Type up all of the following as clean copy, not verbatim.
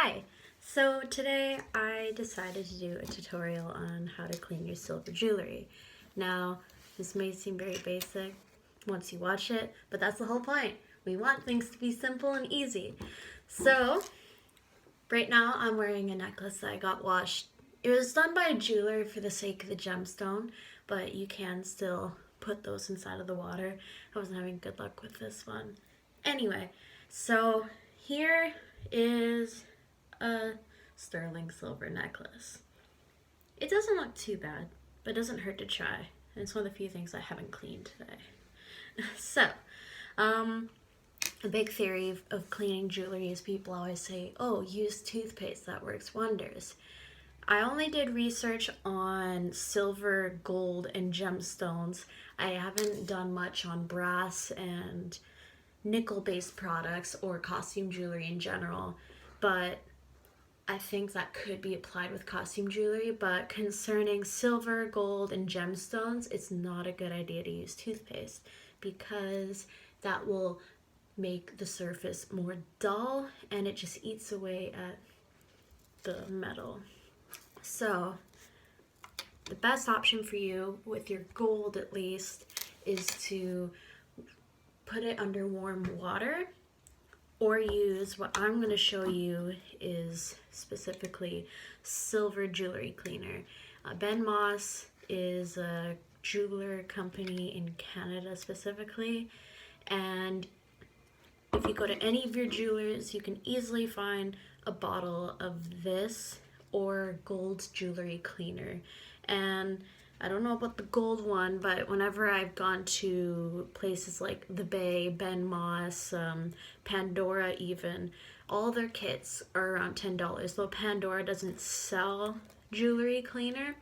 Hi! So today I decided to do a tutorial on how to clean your silver jewelry. Now, this may seem very basic once you watch it, but that's the whole point. We want things to be simple and easy. So, right now I'm wearing a necklace that I got washed. It was done by a jeweler for the sake of the gemstone, but you can still put those inside of the water. I wasn't having good luck with this one. Anyway, so here is a sterling silver necklace. It doesn't look too bad, but it doesn't hurt to try. And it's one of the few things I haven't cleaned today. So, a big theory of cleaning jewelry is people always say, oh, use toothpaste, that works wonders. I only did research on silver, gold, and gemstones. I haven't done much on brass and nickel-based products or costume jewelry in general, but I think that could be applied with costume jewelry. But concerning silver, gold, and gemstones, it's not a good idea to use toothpaste because that will make the surface more dull and it just eats away at the metal. So the best option for you with your gold at least is to put it under warm water or use what I'm going to show you is specifically silver jewelry cleaner. Ben Moss is a jeweler company in Canada specifically, and if you go to any of your jewelers, you can easily find a bottle of this or gold jewelry cleaner. And I don't know about the gold one, but whenever I've gone to places like the Bay, Ben Moss, Pandora even, all their kits are around $10. Though Pandora doesn't sell jewelry cleaner,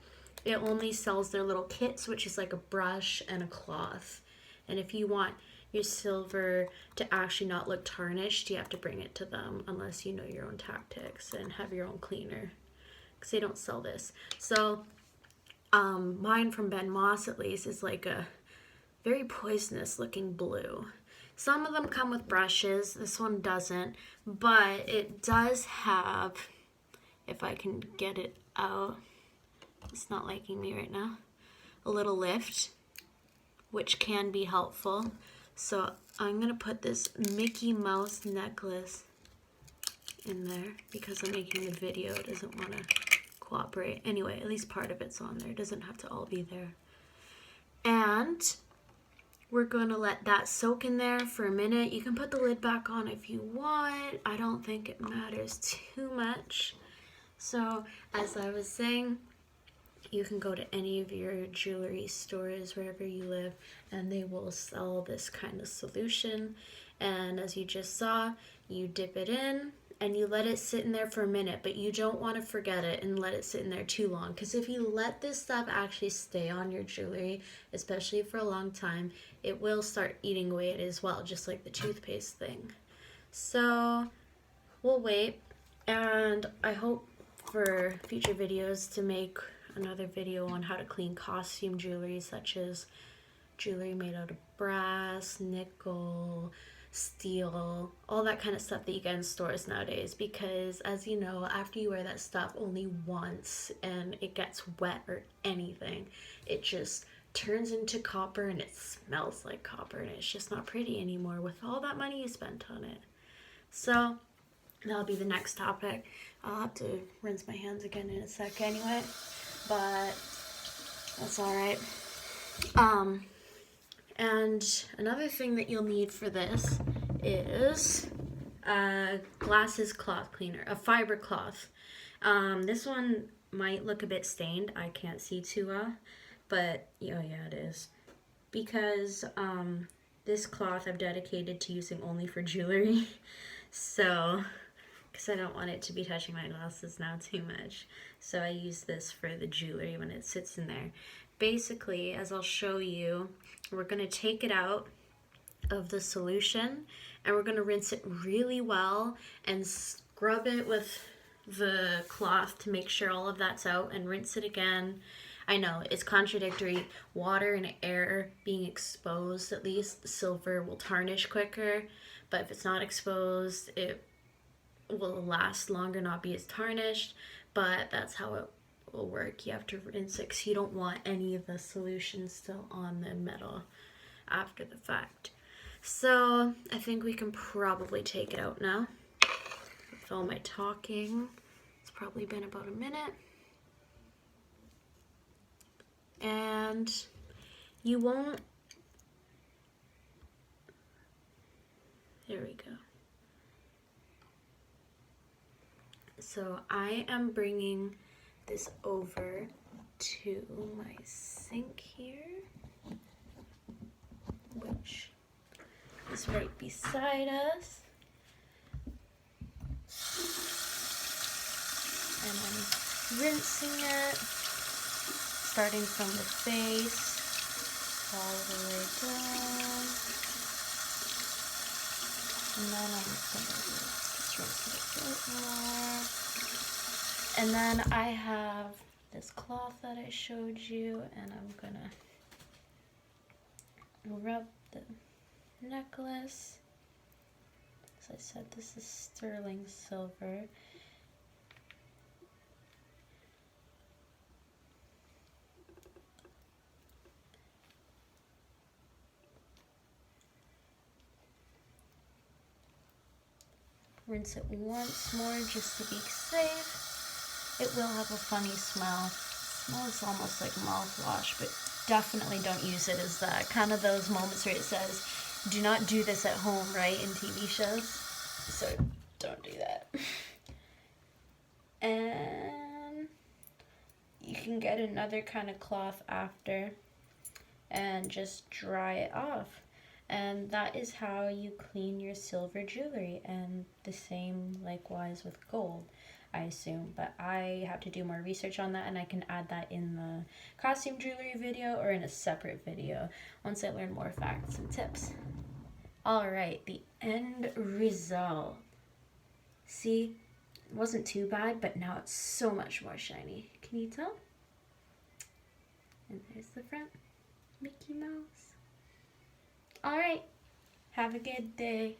it only sells their little kits, which is like a brush and a cloth. And if you want your silver to actually not look tarnished, you have to bring it to them unless you know your own tactics and have your own cleaner, because they don't sell this. So mine from Ben Moss at least is like a very poisonous looking blue. Some of them come with brushes, this one doesn't, but it does have, if I can get it out, it's not liking me right now, a little lift, which can be helpful. So I'm gonna put this Mickey Mouse necklace in there because I'm making the video. It doesn't want to cooperate. Anyway, at least part of it's on there. It doesn't have to all be there. And we're gonna let that soak in there for a minute. You can put the lid back on if you want. I don't think it matters too much. So as I was saying, you can go to any of your jewelry stores wherever you live and they will sell this kind of solution. And as you just saw, you dip it in and you let it sit in there for a minute, but you don't want to forget it and let it sit in there too long, because if you let this stuff actually stay on your jewelry, especially for a long time, it will start eating away at it as well, just like the toothpaste thing. So we'll wait, and I hope for future videos to make another video on how to clean costume jewelry, such as jewelry made out of brass, nickel, steel, all that kind of stuff that you get in stores nowadays, because as you know, after you wear that stuff only once and it gets wet or anything, it just turns into copper and it smells like copper and it's just not pretty anymore with all that money you spent on it. So that'll be the next topic. I'll have to rinse my hands again in a sec anyway, but that's all right. And another thing that you'll need for this is a glasses cloth cleaner, a fiber cloth. This one might look a bit stained. I can't see too well, but yeah, it is. Because this cloth I've dedicated to using only for jewelry. So, because I don't want it to be touching my glasses now too much. So I use this for the jewelry when it sits in there. Basically, as I'll show you, we're going to take it out of the solution and we're going to rinse it really well and scrub it with the cloth to make sure all of that's out, and rinse it again. I know it's contradictory. Water and air being exposed, at least the silver will tarnish quicker, but if it's not exposed, it will last longer, not be as tarnished, but that's how it will work. You have to rinse it because you don't want any of the solution still on the metal after the fact. So I think we can probably take it out now. With all my talking, it's probably been about a minute. And you won't, there we go. So I am bringing this over to my sink here, which is right beside us. And I'm rinsing it, starting from the face all the way down. And then I'm gonna just rinse it a bit more. And then I have this cloth that I showed you, and I'm gonna rub the necklace. As I said, this is sterling silver. Rinse it once more just to be safe. It will have a funny smell. It smells almost like mouthwash, but definitely don't use it as that. Kind of those moments where it says, do not do this at home, right, in TV shows. So don't do that. And you can get another kind of cloth after and just dry it off. And that is how you clean your silver jewelry, and the same likewise with gold, I assume. But I have to do more research on that, and I can add that in the costume jewelry video or in a separate video once I learn more facts and tips. Alright, the end result. See, it wasn't too bad, but now it's so much more shiny. Can you tell? And there's the front, Mickey Mouse. Alright, have a good day.